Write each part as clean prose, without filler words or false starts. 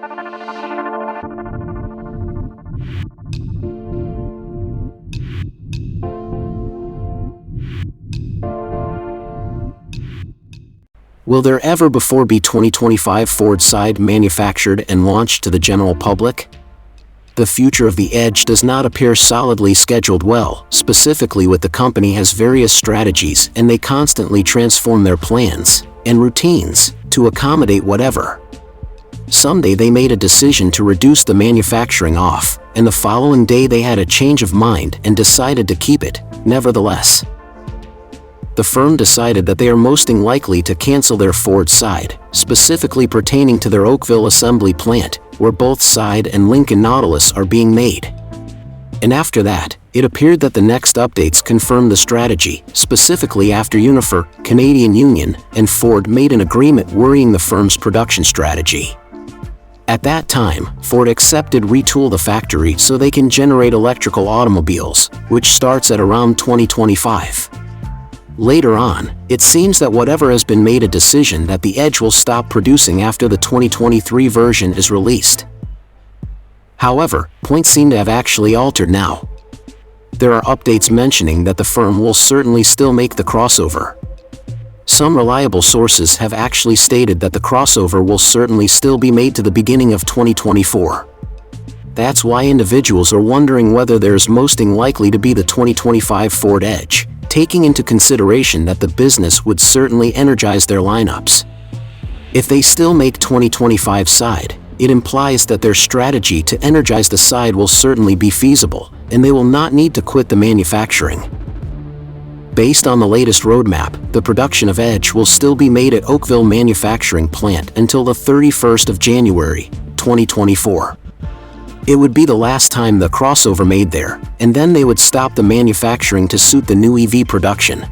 Will there ever before be 2025 Ford side manufactured and launched to the general public? The future of the Edge does not appear solidly scheduled well, specifically with the company has various strategies and they constantly transform their plans and routines to accommodate whatever. Someday they made a decision to reduce the manufacturing off, and the following day they had a change of mind and decided to keep it, nevertheless. The firm decided that they are most likely to cancel their Ford side, specifically pertaining to their Oakville Assembly Plant, where both side and Lincoln Nautilus are being made. And after that, it appeared that the next updates confirmed the strategy, specifically after Unifor, Canadian Union, and Ford made an agreement worrying the firm's production strategy. At that time, Ford accepted retool the factory so they can generate electrical automobiles, which starts at around 2025. Later on, it seems that whatever has been made a decision that the Edge will stop producing after the 2023 version is released. However, points seem to have actually altered now. There are updates mentioning that the firm will certainly still make the crossover. Some reliable sources have actually stated that the crossover will certainly still be made to the beginning of 2024. That's why individuals are wondering whether there's most likely to be the 2025 Ford Edge, taking into consideration that the business would certainly energize their lineups. If they still make 2025 side, it implies that their strategy to energize the side will certainly be feasible, and they will not need to quit the manufacturing. Based on the latest roadmap, the production of Edge will still be made at Oakville Manufacturing Plant until the 31st of January, 2024. It would be the last time the crossover made there, and then they would stop the manufacturing to suit the new EV production.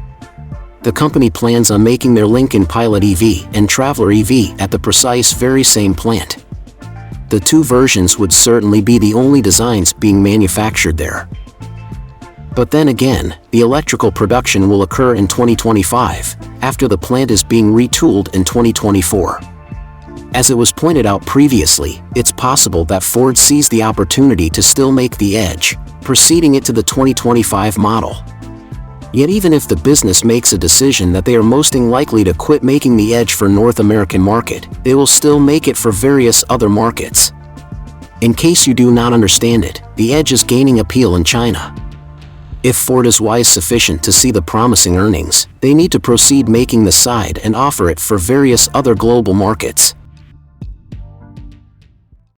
The company plans on making their Lincoln Pilot EV and Traveler EV at the precise very same plant. The two versions would certainly be the only designs being manufactured there. But then again, the electrical production will occur in 2025, after the plant is being retooled in 2024. As it was pointed out previously, it's possible that Ford sees the opportunity to still make the Edge, preceding it to the 2025 model. Yet even if the business makes a decision that they are most likely to quit making the Edge for North American market, they will still make it for various other markets. In case you do not understand it, the Edge is gaining appeal in China. If Ford is wise sufficient to see the promising earnings, they need to proceed making the side and offer it for various other global markets.